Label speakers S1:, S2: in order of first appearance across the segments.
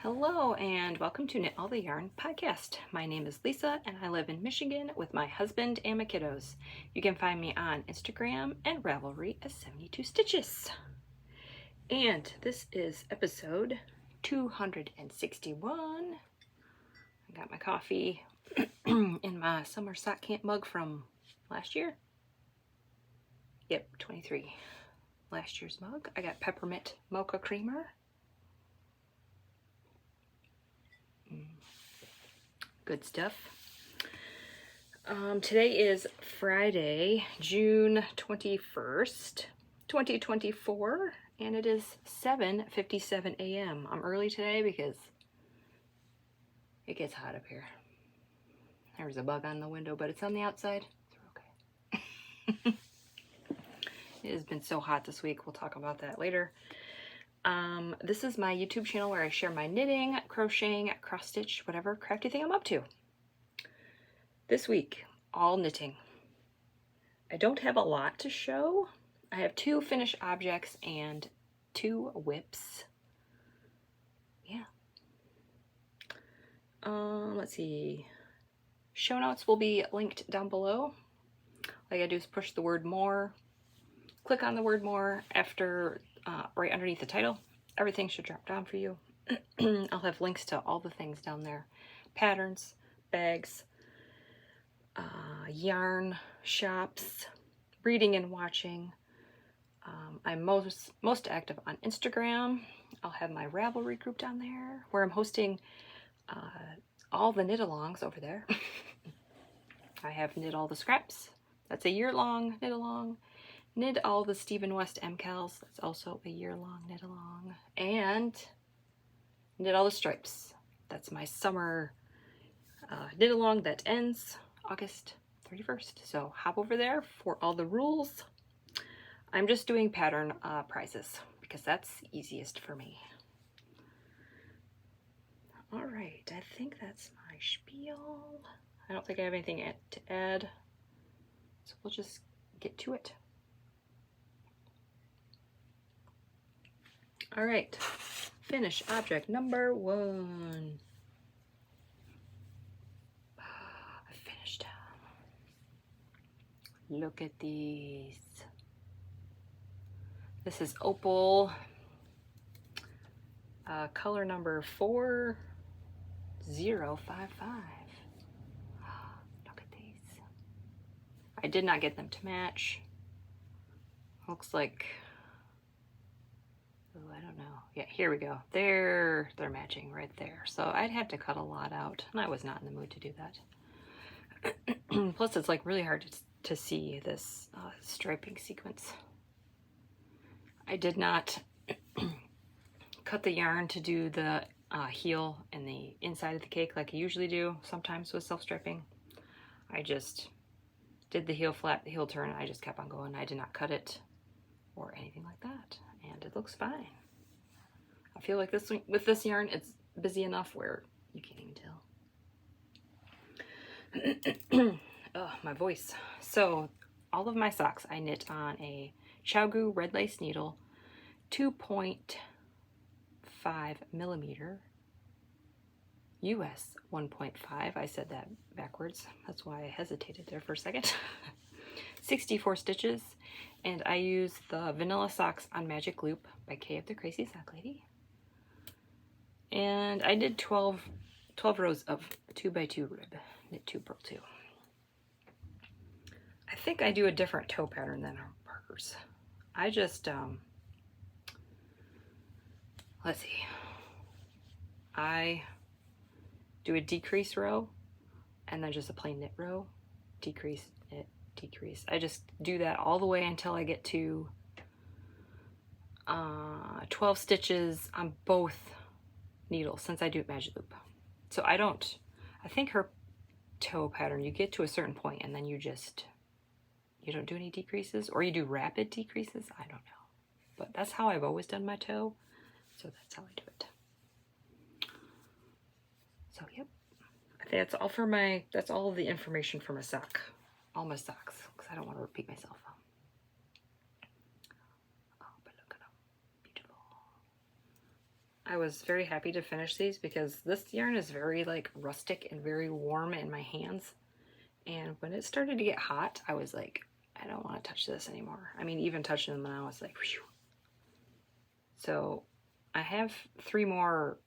S1: Hello and welcome to Knit All the Yarn podcast. My name is Lisa and I live in Michigan with my husband and my kiddos. You can find me on Instagram and Ravelry as 72 Stitches. And this is episode 261. I got my coffee in my summer sock camp mug from last year. Yep, 23. Last year's mug. I got peppermint mocha creamer. Good stuff. Today is Friday, June 21st, 2024, and it is 7:57 a.m. I'm early today because it gets hot up here. There's a bug on the window, but it's on the outside, so we're okay. It has been so hot this week. We'll talk about that later. This is my YouTube channel where I share my knitting, crocheting, cross stitch, whatever crafty thing I'm up to. This week, all knitting. I don't have a lot to show. I have 2 finished objects and 2 whips. Yeah. Let's see. Show notes will be linked down below. All I gotta do is push the word more. Click on the word more after right underneath the title. Everything should drop down for you. I'll have links to all the things down there. Patterns, bags, yarn shops, reading and watching. I'm most active on Instagram. I'll have my Ravelry group down there where I'm hosting all the knit-alongs over there. I have Knit All the Scraps. That's a year-long knit-along. Knit All the Stephen West MKALs. That's also a year-long knit-along. And Knit All the Stripes. That's my summer knit-along that ends August 31st. So hop over there for all the rules. I'm just doing pattern prizes because that's easiest for me. All right, I think that's my spiel. I don't think I have anything to add. So we'll just get to it. All right, finish object number 1. I finished. Look at these. This is Opal, color number 4055. Look at these. I did not get them to match. Looks like, oh, I don't know. Yeah, here we go. They're matching right there. So I'd have to cut a lot out, and I was not in the mood to do that. Plus, it's like really hard to see this striping sequence. I did not cut the yarn to do the heel and the inside of the cake like I usually do sometimes with self-striping. I just did the heel flat, the heel turn, and I just kept on going. I did not cut it or anything like that, and it looks fine. I feel like this with this yarn, it's busy enough where you can't even tell. Oh, my voice. So all of my socks I knit on a Chiaogoo red lace needle, 2.5 millimeter, US 1.5. I said that backwards. That's why I hesitated there for a second. 64 stitches, and I use the Vanilla Socks on Magic Loop by Kay of the Crazy Sock Lady. And I did 12 rows of 2x2 rib, knit 2, purl 2. I think I do a different toe pattern than hers. I just, let's see. I do a decrease row and then just a plain knit row, decrease, knit, decrease. I just do that all the way until I get to 12 stitches on both needles since I do it Magic Loop. So I think her toe pattern, you get to a certain point and then you don't do any decreases, or you do rapid decreases. I don't know, but that's how I've always done my toe. So that's how I do it. So yep, I think that's all for that's all of the information for my sock, all my socks, because I don't want to repeat myself. Oh, but look at them, beautiful. I was very happy to finish these because this yarn is very like rustic and very warm in my hands. And when it started to get hot, I was like, I don't want to touch this anymore. I mean, even touching them now, it's like, whew. So I have 3 more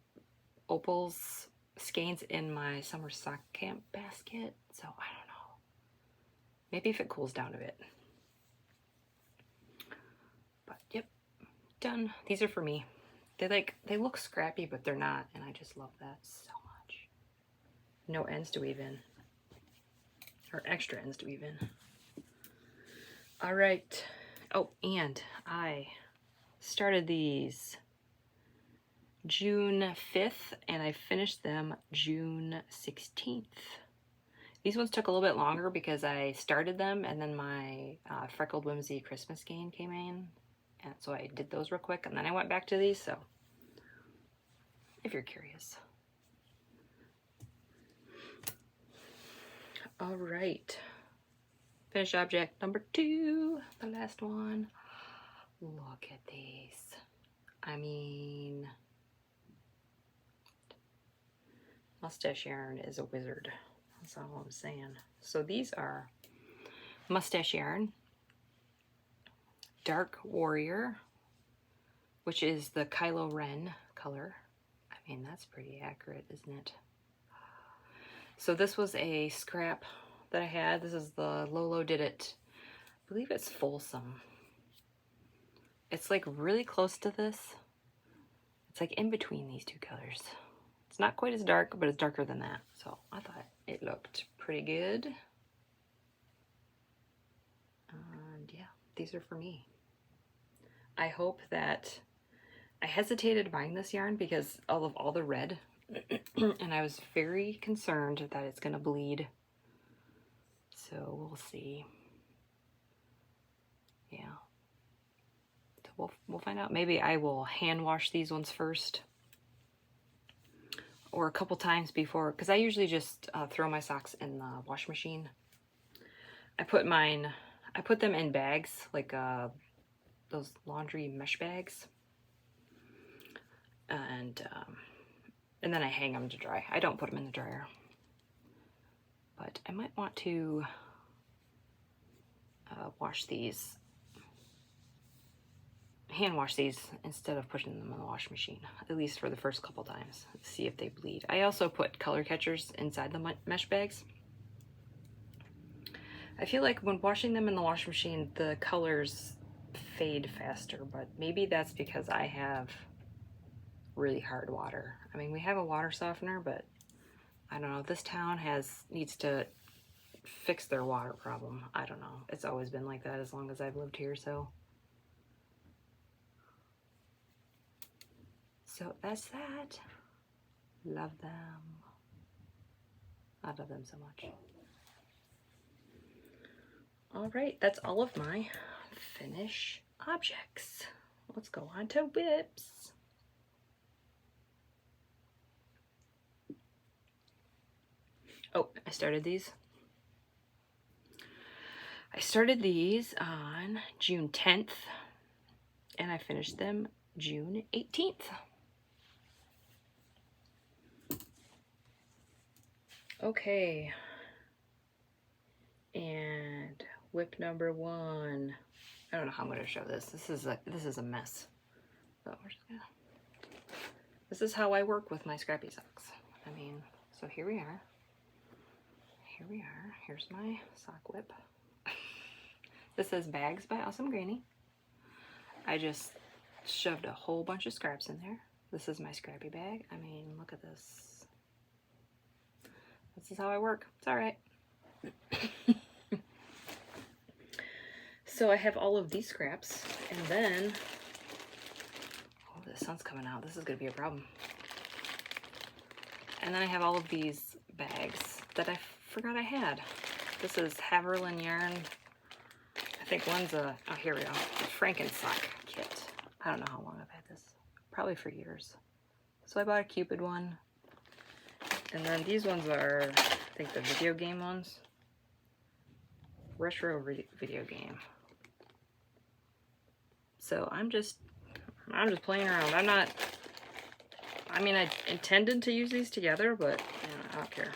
S1: Opals skeins in my summer sock camp basket. So I don't know. Maybe if it cools down a bit. But yep, done. These are for me. They look scrappy, but they're not, and I just love that so much. No ends to weave in. Or extra ends to weave in. All right. Oh, and I started these June 5th, and I finished them June 16th. These ones took a little bit longer because I started them, and then my Freckled Whimsy Christmas skein came in. And so I did those real quick, and then I went back to these, so if you're curious. All right. Finish object number 2, the last one. Look at these. I mean, mustache yarn is a wizard. That's all I'm saying. So these are mustache yarn. Dark Warrior, which is the Kylo Ren color. I mean, that's pretty accurate, isn't it? So this was a scrap that I had. This is the Lolo Did It. I believe it's Folsom. It's like really close to this. It's like in between these 2 colors. It's not quite as dark, but it's darker than that. So I thought it looked pretty good. And yeah, these are for me. I hope that I hesitated buying this yarn because of all the red, and I was very concerned that it's gonna bleed. So we'll see. Yeah. So we'll find out. Maybe I will hand wash these ones first, or a couple times before, because I usually just throw my socks in the wash machine. I put them in bags, like those laundry mesh bags, and then I hang them to dry. I don't put them in the dryer, but I might want to hand wash these instead of putting them in the wash machine, at least for the first couple times, see if they bleed. I also put color catchers inside the mesh bags. I feel like when washing them in the wash machine, the colors fade faster, but maybe that's because I have really hard water. I mean, we have a water softener, but I don't know, this town needs to fix their water problem. I don't know. It's always been like that as long as I've lived here, so that's that. Love them. I love them so much. All right, that's all of my finish objects. Let's go on to whips. Oh, I started these on June 10th, and I finished them June 18th. Okay, and whip number 1. I don't know how I'm going to show this. This is a mess. But we're just gonna. This is how I work with my scrappy socks. I mean, so here we are. Here's my sock whip. This says Bags by Awesome Granny. I just shoved a whole bunch of scraps in there. This is my scrappy bag. I mean, look at this. This is how I work. It's all right. So I have all of these scraps, and then, oh, the sun's coming out. This is going to be a problem. And then I have all of these bags that I forgot I had. This is Haverlin yarn. I think one's oh, here we go, a Frankensock kit. I don't know how long I've had this. Probably for years. So I bought a Cupid one. And then these ones are, I think, the video game ones. Retro video game. So I'm just playing around. I'm not I mean, I intended to use these together, but you know, I don't care.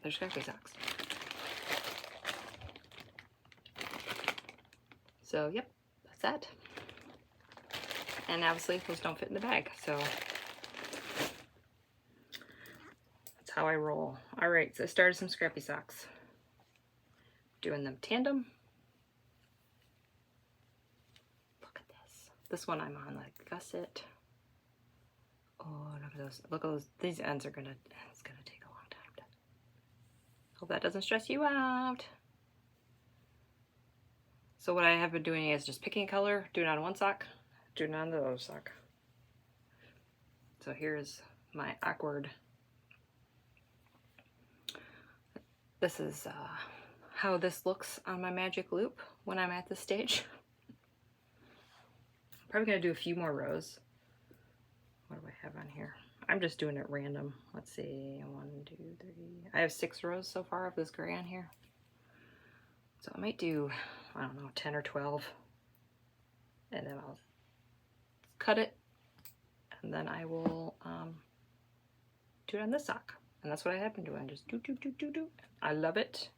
S1: They're scrappy socks. So, yep, that's that. And obviously, those don't fit in the bag, so that's how I roll. All right, so I started some scrappy socks. Doing them tandem. Look at this. This one I'm on like gusset. Oh, look at those. Look at those. These ends are gonna, it's gonna take a long time to, hope that doesn't stress you out. So what I have been doing is just picking a color, doing it on one sock, doing it on the other sock. So here's my awkward. This is how this looks on my magic loop when I'm at this stage. Probably gonna do a few more rows. What do I have on here? I'm just doing it random. Let's see, 1, 2, 3. I have 6 rows so far of this gray on here. So I might do, I don't know, 10 or 12. And then I'll cut it. And then I will do it on this sock. And that's what I have been doing. Just do. I love it.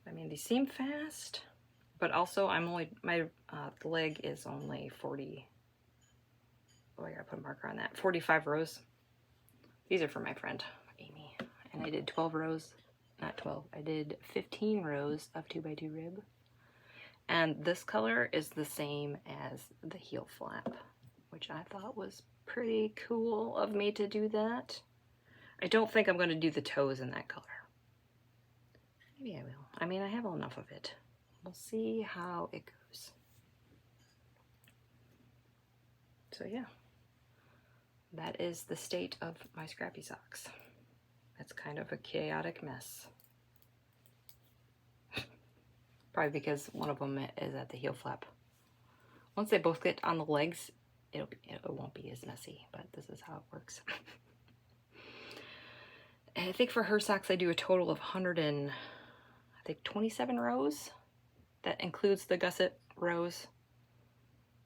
S1: I mean, they seem fast, but also I'm only, my the leg is only 40. Oh, I gotta put a marker on that. 45 rows. These are for my friend, Amie. And I did 12 rows, not 12, I did 15 rows of 2x2 rib. And this color is the same as the heel flap, which I thought was pretty cool of me to do that. I don't think I'm going to do the toes in that color. Maybe I will. I mean, I have enough of it. We'll see how it goes. So yeah, that is the state of my scrappy socks. It's kind of a chaotic mess. Probably because one of them is at the heel flap. Once they both get on the legs, it won't be as messy, but this is how it works. And I think for her socks, I do a total of 27 rows. That includes the gusset rows.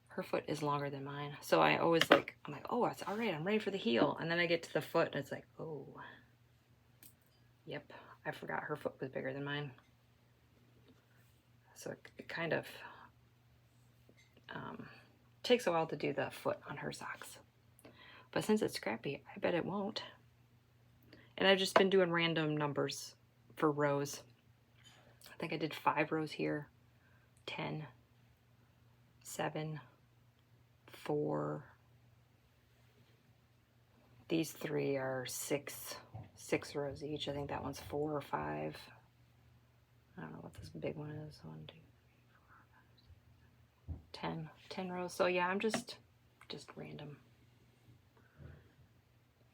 S1: Her foot is longer than mine. So I always I'm like, oh, it's all right, I'm ready for the heel. And then I get to the foot and it's like, oh, yep, I forgot her foot was bigger than mine. So it kind of takes a while to do the foot on her socks. But since it's scrappy, I bet it won't. And I've just been doing random numbers for rows. I think I did 5 rows here, 10, 7, 4. These 3 are 6 rows each. I think that one's 4 or 5. I don't know what this big one is. 1, 2, 3, 4, 5, 10 rows. So yeah, I'm just random.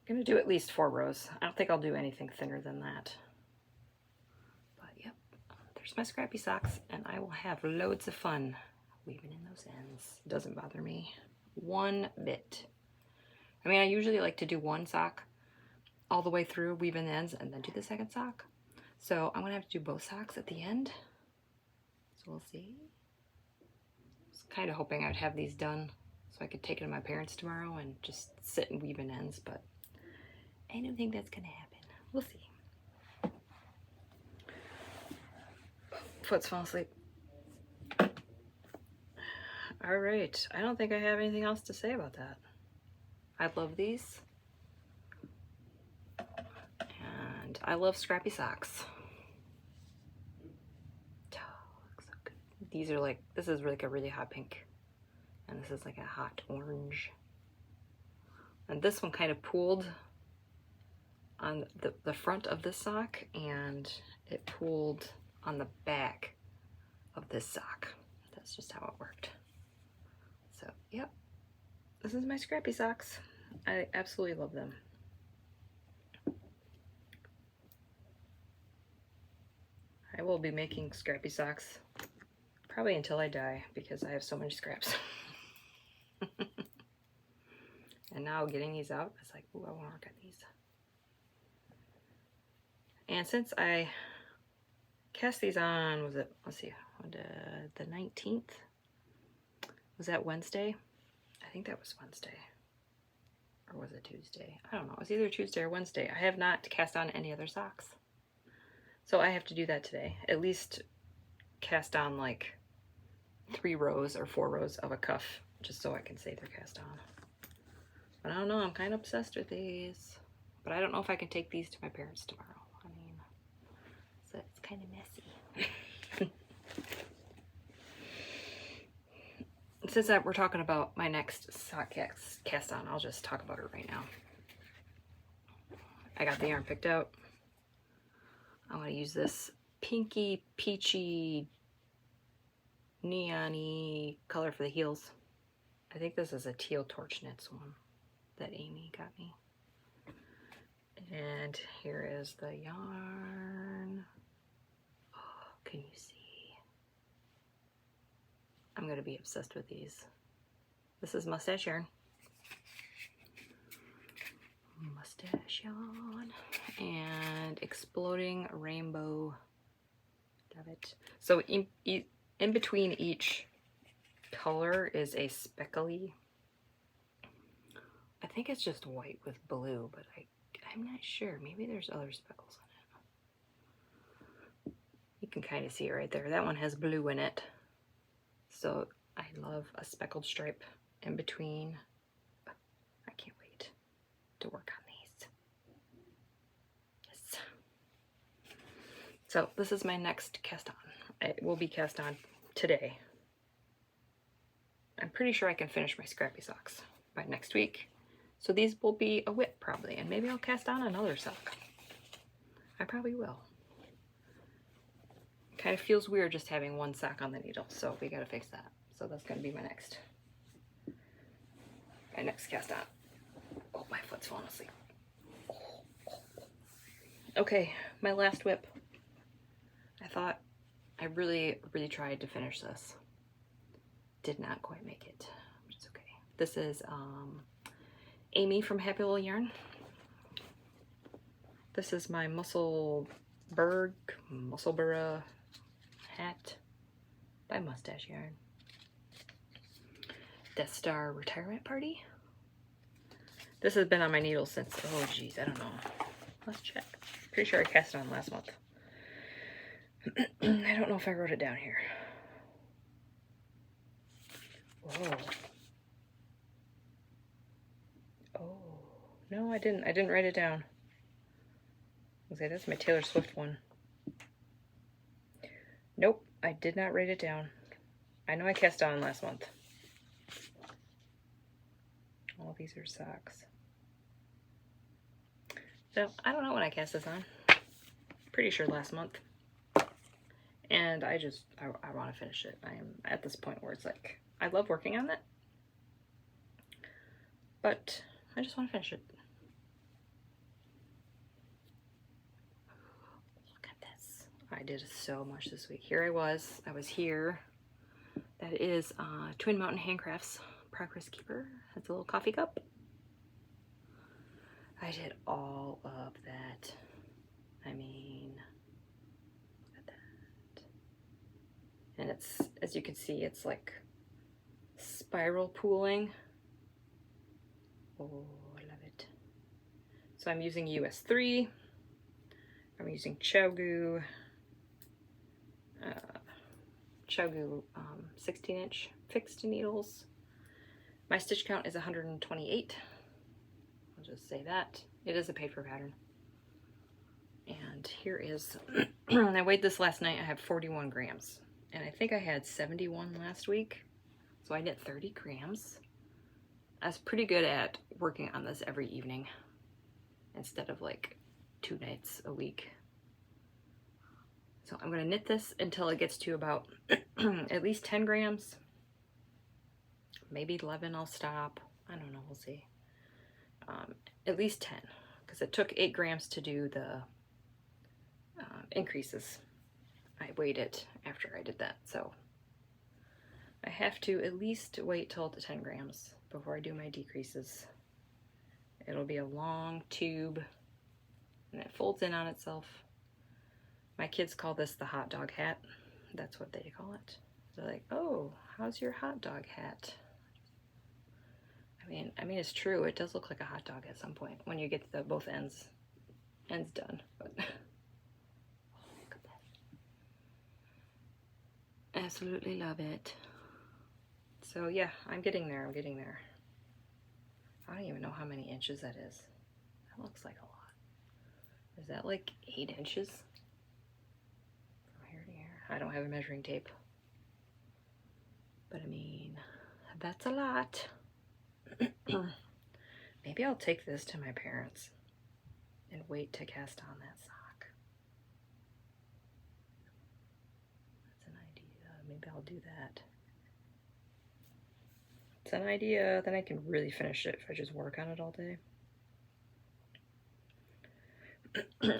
S1: I'm gonna do at least 4 rows. I don't think I'll do anything thinner than that. But yep, there's my scrappy socks, and I will have loads of fun weaving in those ends. It doesn't bother me one bit. I mean, I usually like to do one sock all the way through, weave in the ends, and then do the second sock. So I'm gonna have to do both socks at the end. So we'll see. I was kind of hoping I'd have these done so I could take it to my parents tomorrow and just sit and weave in ends, but I don't think that's gonna happen. We'll see. Foot's falling asleep. All right, I don't think I have anything else to say about that. I love these. And I love scrappy socks. Oh, looks so good. These are like, this is like a really hot pink. And this is like a hot orange. And this one kind of pooled on the front of this sock, and it pooled on the back of this sock. That's just how it worked. So, yep. This is my scrappy socks. I absolutely love them. I will be making scrappy socks probably until I die because I have so many scraps. And now getting these out, it's like, ooh, I want to work on these. And since I cast these on, was it, let's see, the 19th? Was that Wednesday? I think that was Wednesday. Or was it Tuesday? I don't know. It was either Tuesday or Wednesday. I have not cast on any other socks. So I have to do that today. At least cast on like 3 rows or 4 rows of a cuff, just so I can say they're cast on. But I don't know. I'm kind of obsessed with these. But I don't know if I can take these to my parents tomorrow. I mean, so it's kind of messy. Since we're talking about my next sock cast on, I'll just talk about it right now. I got the yarn picked out. I want to use this pinky, peachy, neon-y color for the heels. I think this is a teal torch knits one that Amie got me. And here is the yarn. Oh, can you see? I'm going to be obsessed with these. This is mustache yarn. Mustache yarn. And exploding rainbow. Love it. So in between each color is a speckly. I think it's just white with blue, but I'm not sure. Maybe there's other speckles in it. You can kind of see it right there. That one has blue in it. So I love a speckled stripe in between. I can't wait to work on these. Yes. So this is my next cast on. It will be cast on today. I'm pretty sure I can finish my scrappy socks by next week. So these will be a whip probably, and maybe I'll cast on another sock. I probably will. Kind of feels weird just having one sock on the needle, so we gotta fix that. So that's gonna be my next cast on. Oh, my foot's falling asleep. Okay, my last whip. I really tried to finish this. Did not quite make it, which is okay. This is Amie from Happy Little Yarn. This is my Musselburgh hat by Mustache Yarn. Death Star Retirement Party. This has been on my needle since, oh geez, I don't know. Let's check. Pretty sure I cast it on last month. I don't know if I wrote it down here. Whoa. Oh, no, I didn't. I didn't write it down. Okay, that's my Taylor Swift one. Nope, I did not write it down. I know I cast on last month. All these are socks. So, I don't know when I cast this on. Pretty sure last month. And I want to finish it. I am at this point where it's like, I love working on it. But I just want to finish it. Look at this. I did so much this week. Here I was here. That is Twin Mountain Handcrafts Progress Keeper. That's a little coffee cup. I did all of that. I mean, look at that. And it's, as you can see, it's like spiral pooling. Oh, I love it. So I'm using US 3. I'm using Chiaogoo. Chiaogoo 16-inch fixed needles. My stitch count is 128. I'll just say that. It is a paid for pattern. And here is, I weighed this last night. I have 41 grams. And I think I had 71 last week. So I knit 30 grams. I was pretty good at working on this every evening instead of like 2 nights a week. So I'm going to knit this until it gets to about at least 10 grams. Maybe 11 I'll stop. I don't know, we'll see. At least 10, because it took 8 grams to do the increases. I weighed it after I did that, so I have to at least wait till 10 grams before I do my decreases. It'll be a long tube, and it folds in on itself. My kids call this the hot dog hat. That's what they call it. They're like, oh, how's your hot dog hat? I mean, it's true. It does look like a hot dog at some point when you get the both ends done. But look at that. Absolutely love it. So yeah, I'm getting there. I'm getting there. I don't even know how many inches that is. That looks like a lot. Is that like 8 inches? From here to here. I don't have a measuring tape. But I mean, that's a lot. Maybe I'll take this to my parents and wait to cast on that sock. That's an idea. Maybe I'll do that. It's an idea. Then I can really finish it if I just work on it all day.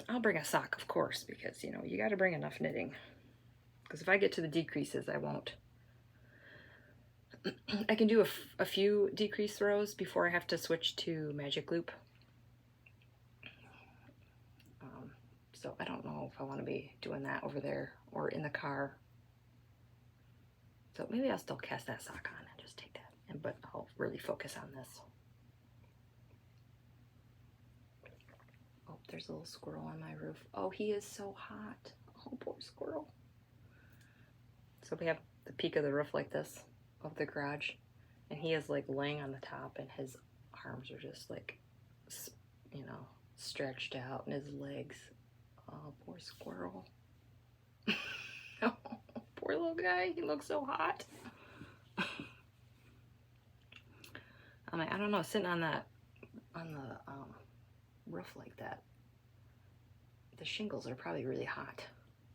S1: I'll bring a sock, of course, because, you know, you got to bring enough knitting. Because if I get to the decreases, I won't. I can do a few decrease rows before I have to switch to magic loop. So I don't know if I want to be doing that over there or in the car. So maybe I'll still cast that sock on and just take that. But I'll really focus on this. Oh, there's a little squirrel on my roof. Oh, he is so hot. Oh, poor squirrel. So we have the peak of the roof like this of the garage, and he is like laying on the top, and his arms are just like, you know, stretched out, and his legs. Oh, poor squirrel. Oh, poor little guy. He looks so hot. I mean, I don't know, sitting on the roof like that, the shingles are probably really hot.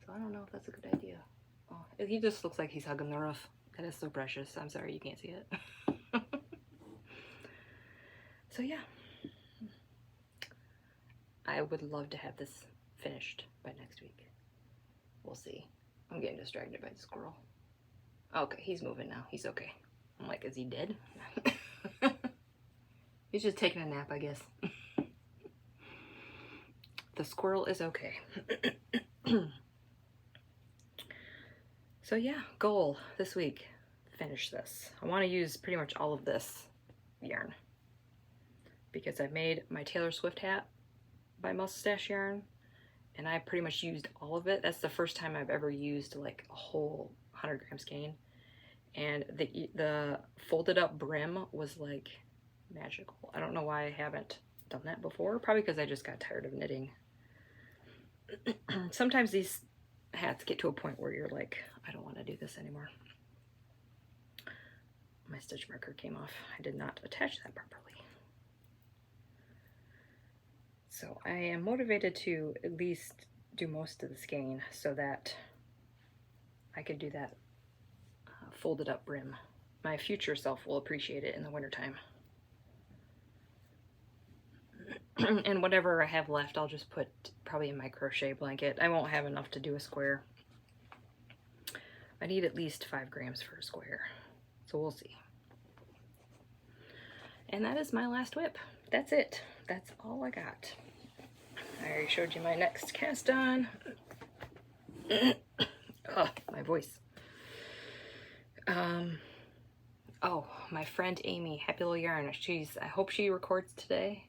S1: So I don't know if that's a good idea. Oh, he just looks like he's hugging the roof. That is so precious. I'm sorry you can't see it. So yeah, I would love to have this finished by next week. We'll see. I'm getting distracted by the squirrel. Okay, he's moving now. He's okay. I'm like, is he dead? He's just taking a nap, I guess. The squirrel is okay. So yeah, goal this week, finish this. I want to use pretty much all of this yarn because I made my Taylor Swift hat by Mustache Yarn, and I pretty much used all of it. That's the first time I've ever used like a whole 100 gram skein, and the folded up brim was like magical. I don't know why I haven't done that before. Probably because I just got tired of knitting. Sometimes these hats get to a point where you're like, I don't want to do this anymore. My stitch marker came off. I did not attach that properly. So I am motivated to at least do most of the skein so that I could do that folded up brim. My future self will appreciate it in the wintertime. And whatever I have left, I'll just put probably in my crochet blanket. I won't have enough to do a square. I need at least 5 grams for a square. So we'll see. And that is my last whip. That's it. That's all I got. I already showed you my next cast on. Oh, my voice. Oh, my friend Amie, Happy Little Yarn. I hope she records today.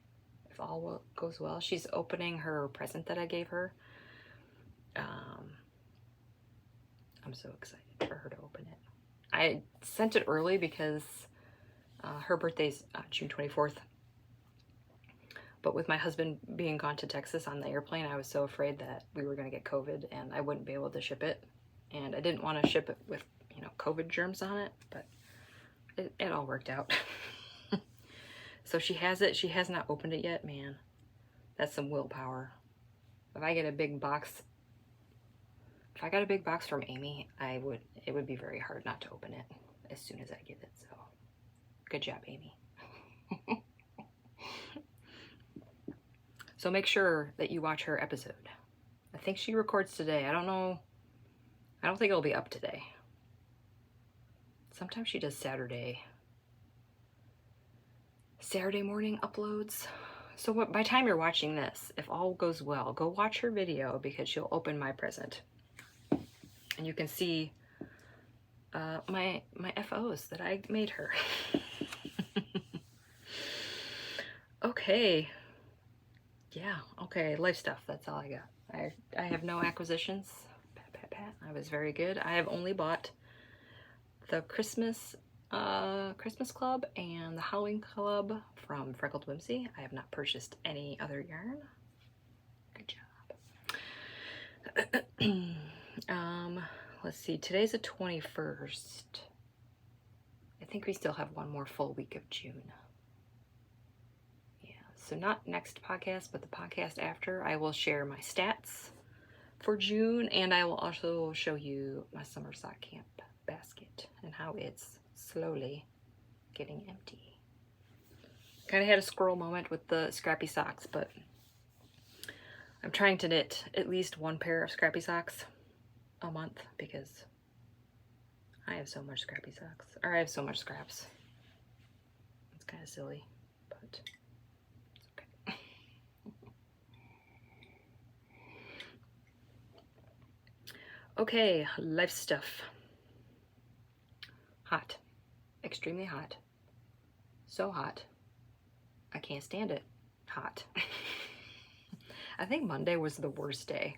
S1: If all goes well. She's opening her present that I gave her. I'm so excited for her to open it. I sent it early because her birthday's June 24th. But with my husband being gone to Texas on the airplane, I was so afraid that we were going to get COVID and I wouldn't be able to ship it. And I didn't want to ship it with, you know, COVID germs on it, but it all worked out. So she has it. She has not opened it yet. Man, that's some willpower. If I get a big box, if I got a big box from Amie, it would be very hard not to open it as soon as I get it. So good job, Amie. So make sure that you watch her episode. I think she records today. I don't know. I don't think it'll be up today. Sometimes she does Saturday morning uploads. So by the time you're watching this, if all goes well, go watch her video because she'll open my present. And you can see my FOs that I made her. Okay. Yeah, okay, life stuff, that's all I got. I have no acquisitions. Pat, pat, pat. I was very good. I have only bought the Christmas Club and the Halloween Club from Freckled Whimsy. I have not purchased any other yarn. Good job. Let's see, today's the 21st. I think we still have one more full week of June. Yeah, so not next podcast, but the podcast after, I will share my stats for June, and I will also show you my summer sock camp basket and how it's slowly getting empty. Kind of had a squirrel moment with the scrappy socks, but I'm trying to knit at least one pair of scrappy socks a month because I have so much scrappy socks, or I have so much scraps. It's kind of silly, but it's okay. Okay, life stuff. Hot. Extremely hot. So hot. I can't stand it. Hot. I think Monday was the worst day.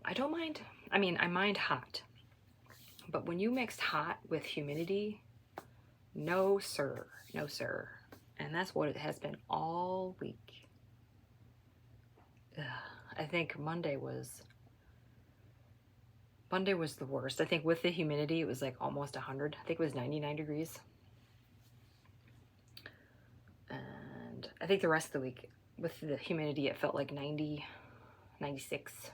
S1: I don't mind. I mean, I mind hot. But when you mix hot with humidity, no sir. No sir. And that's what it has been all week. I think Monday was the worst. I think with the humidity, it was like almost 100. I think it was 99 degrees. And I think the rest of the week, with the humidity, it felt like 90, 96,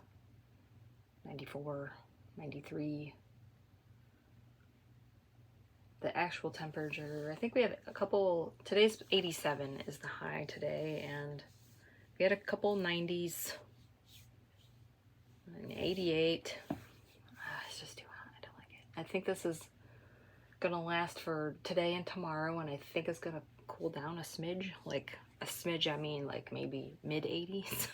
S1: 94, 93. The actual temperature, I think we had a couple, today's 87 is the high today, and we had a couple 90s, and 88. It's just too hot. I don't like it. I think this is gonna last for today and tomorrow, and I think it's gonna cool down a smidge. Like a smidge, I mean like maybe mid 80s.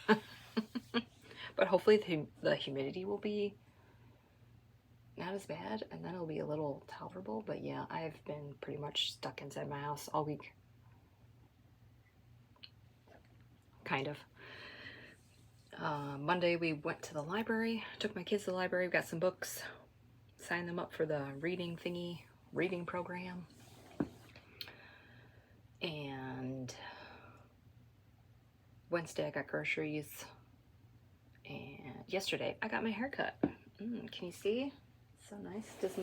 S1: But hopefully the humidity will be not as bad, and then it'll be a little tolerable. But yeah, I've been pretty much stuck inside my house all week. Kind of. Monday we went to the library, took my kids to the library, got some books, signed them up for the reading program. And Wednesday I got groceries, and yesterday I got my hair cut. Can you see? So nice. Does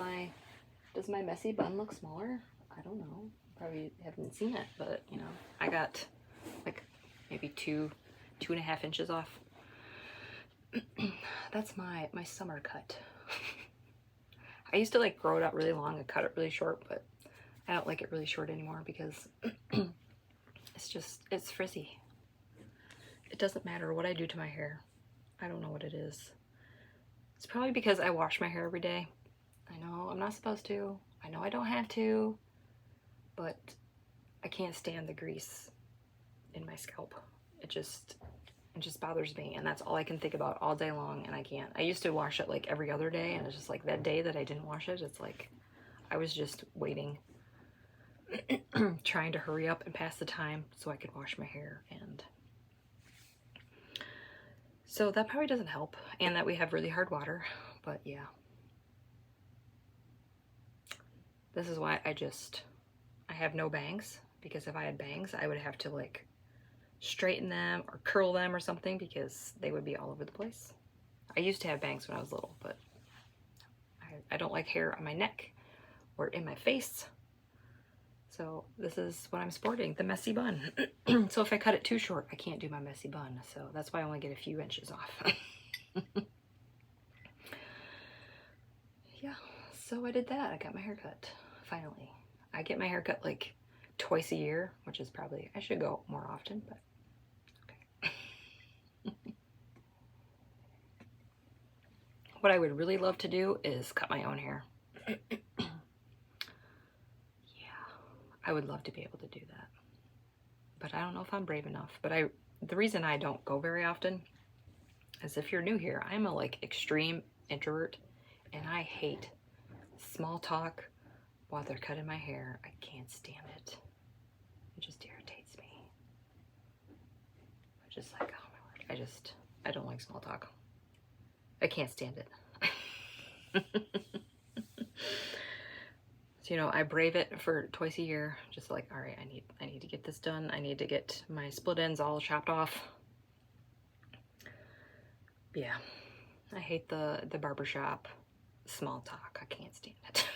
S1: my messy bun look smaller? I don't know. Probably haven't seen it, but you know, I got like maybe 2.5 inches off. That's my summer cut. I used to like grow it out really long and cut it really short, but I don't like it really short anymore because it's frizzy. It doesn't matter what I do to my hair. I don't know what it is. It's probably because I wash my hair every day. I know I'm not supposed to. I know I don't have to, but I can't stand the grease in my scalp. It just bothers me, and that's all I can think about all day long, and I can't. I used to wash it like every other day, and it's just like that day that I didn't wash it, it's like I was just waiting, trying to hurry up and pass the time so I could wash my hair, and so that probably doesn't help, and that we have really hard water, but yeah. This is why I have no bangs, because if I had bangs, I would have to like straighten them or curl them or something, because they would be all over the place. I used to have bangs when I was little, but I don't like hair on my neck or in my face. So this is what I'm sporting, the messy bun. So if I cut it too short, I can't do my messy bun. So that's why I only get a few inches off. Yeah, so I did that. I got my hair cut, finally. I get my hair cut like twice a year, which is probably, I should go more often, but okay. What I would really love to do is cut my own hair. I would love to be able to do that, but I don't know if I'm brave enough. But the reason I don't go very often is, if you're new here, I'm a like extreme introvert, and I hate small talk while they're cutting my hair. I can't stand it. Just like, oh my word, I don't like small talk. I can't stand it. So, you know, I brave it for twice a year. Just like, all right, I need to get this done. I need to get my split ends all chopped off. Yeah, I hate the barbershop small talk. I can't stand it.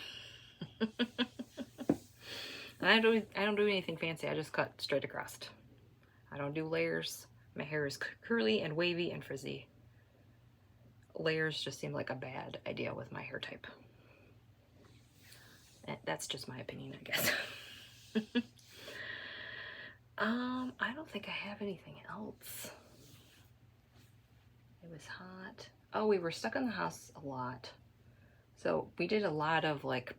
S1: And I don't do anything fancy. I just cut straight across. I don't do layers. My hair is curly and wavy and frizzy. Layers just seem like a bad idea with my hair type. That's just my opinion, I guess. I don't think I have anything else. It was hot. Oh, we were stuck in the house a lot. So we did a lot of like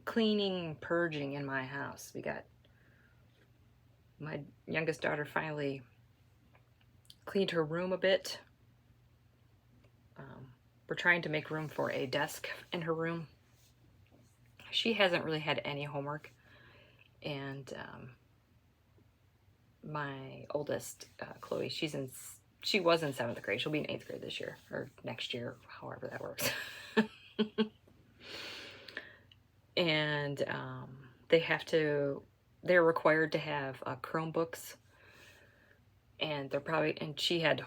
S1: cleaning, purging in my house. We got, my youngest daughter finally cleaned her room a bit. We're trying to make room for a desk in her room. She hasn't really had any homework, and my oldest, Chloe, she was in 7th grade. She'll be in 8th grade this year, or next year, however that works. And they're required to have Chromebooks, and she had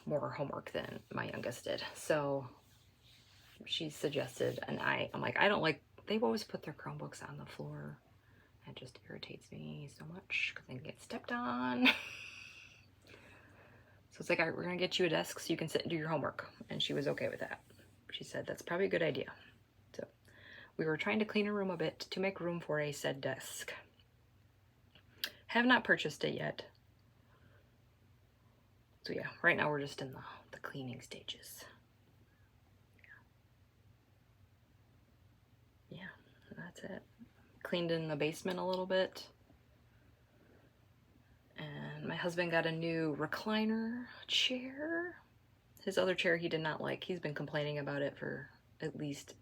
S1: more homework than my youngest did. So she suggested, and I'm like, I don't like, they've always put their Chromebooks on the floor. It just irritates me so much because they get stepped on. So it's like, all right, we're going to get you a desk so you can sit and do your homework. And she was okay with that. She said, that's probably a good idea. So we were trying to clean her room a bit to make room for a said desk. Have not purchased it yet. So yeah, right now we're just in the cleaning stages. Yeah, that's it. Cleaned in the basement a little bit. And my husband got a new recliner chair. His other chair he did not like. He's been complaining about it for at least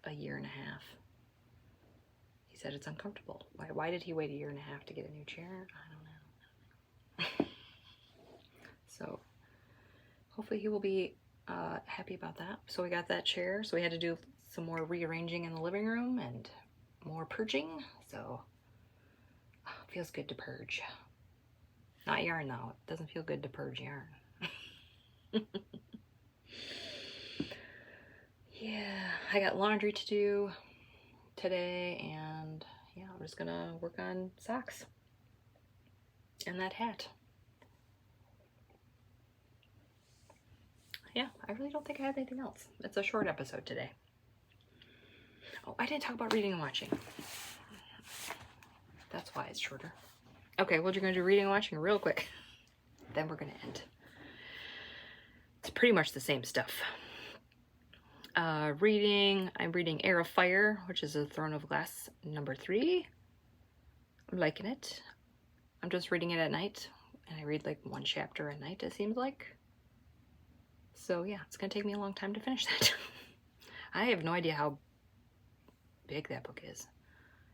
S1: a year and a half. He said it's uncomfortable. Why did he wait a year and a half to get a new chair? I don't know. So hopefully he will be happy about that. So we got that chair. So we had to do some more rearranging in the living room and more purging. So feels good to purge. Not yarn though. It doesn't feel good to purge yarn. Yeah, I got laundry to do today, and yeah, I'm just gonna work on socks and that hat. Yeah, I really don't think I have anything else. It's a short episode today. Oh, I didn't talk about reading and watching. That's why it's shorter. Okay, well, you're gonna do reading and watching real quick. Then we're gonna end. It's pretty much the same stuff. I'm reading Heir of Fire, which is a Throne of Glass #3. I'm liking it. I'm just reading it at night, and I read like 1 chapter a night, it seems like. So yeah, it's gonna take me a long time to finish that. I have no idea how big that book is.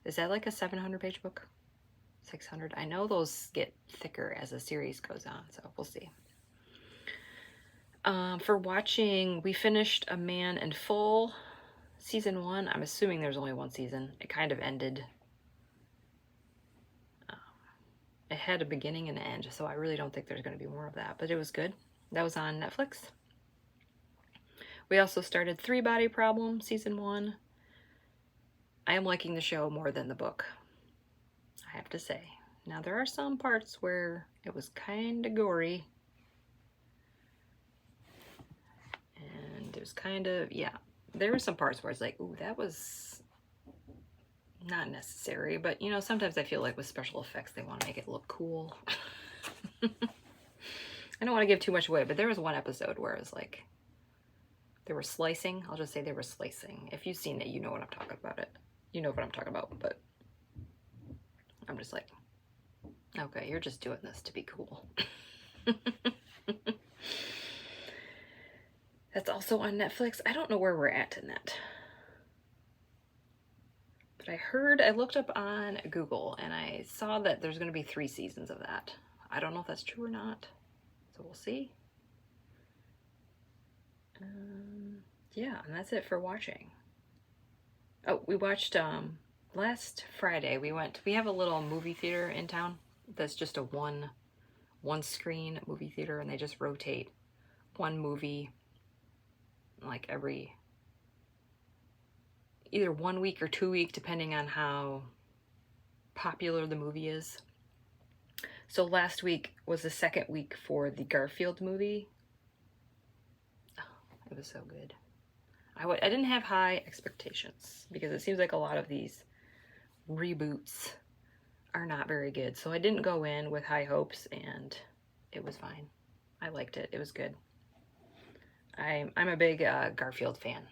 S1: Is that like a 700-page book? 600? I know those get thicker as the series goes on, so we'll see. For watching, we finished A Man in Full, season 1. I'm assuming there's only 1 season. It kind of ended. It had a beginning and an end, so I really don't think there's going to be more of that, but it was good. That was on Netflix. We also started 3 Body Problem, season 1. I am liking the show more than the book, I have to say. Now, there are some parts where it was kind of gory. And it was kind of, yeah, there were some parts where it's like, ooh, that was not necessary. But, you know, sometimes I feel like with special effects, they want to make it look cool. I don't want to give too much away, but there was one episode where it was like, they were slicing. I'll just say they were slicing. If you've seen it, you know what I'm talking about it. You know what I'm talking about, but I'm just like, okay, you're just doing this to be cool. That's also on Netflix. I don't know where we're at in that. But I looked up on Google and I saw that there's going to be 3 seasons of that. I don't know if that's true or not. So we'll see. Yeah, and that's it for watching. Oh, we watched, last Friday, we have a little movie theater in town that's just a one screen movie theater, and they just rotate one movie like every either 1 week or 2 weeks, depending on how popular the movie is. So last week was the second week for the Garfield movie. Oh, it was so good. I didn't have high expectations because it seems like a lot of these reboots are not very good. So I didn't go in with high hopes, and it was fine. I liked it. It was good. I'm a big Garfield fan.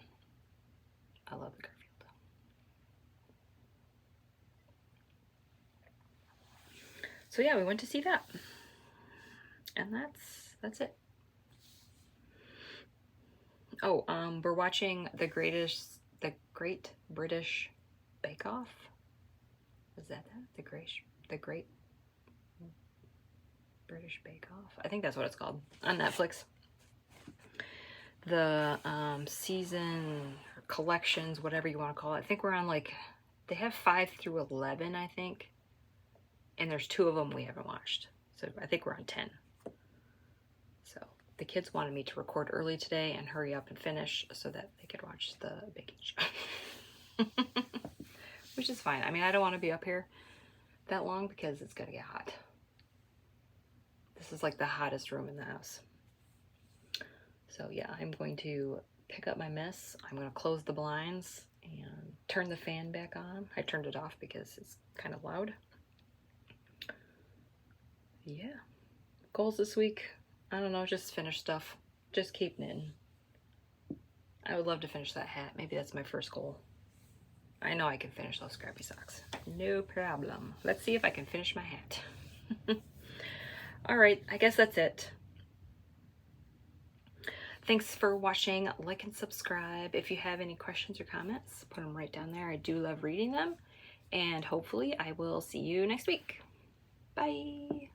S1: I love Garfield. So yeah, we went to see that. And that's it. Oh, we're watching the Great British Bake Off. Is that? The Great British Bake Off? I think that's what it's called on Netflix. The season collections, whatever you want to call it. I think we're on like, they have 5 through 11, I think. And there's 2 of them we haven't watched. So I think we're on 10. So the kids wanted me to record early today and hurry up and finish so that they could watch the baking show. Which is fine. I mean, I don't want to be up here that long because it's going to get hot. This is like the hottest room in the house. So yeah, I'm going to pick up my mess. I'm going to close the blinds and turn the fan back on. I turned it off because it's kind of loud. Yeah. Goals this week, I don't know, just finish stuff. Just keep knitting. I would love to finish that hat. Maybe that's my first goal. I know I can finish those scrappy socks. No problem. Let's see if I can finish my hat. All right, I guess that's it. Thanks for watching. like and subscribe. If you have any questions or comments, put them right down there. I do love reading them. And hopefully I will see you next week. Bye.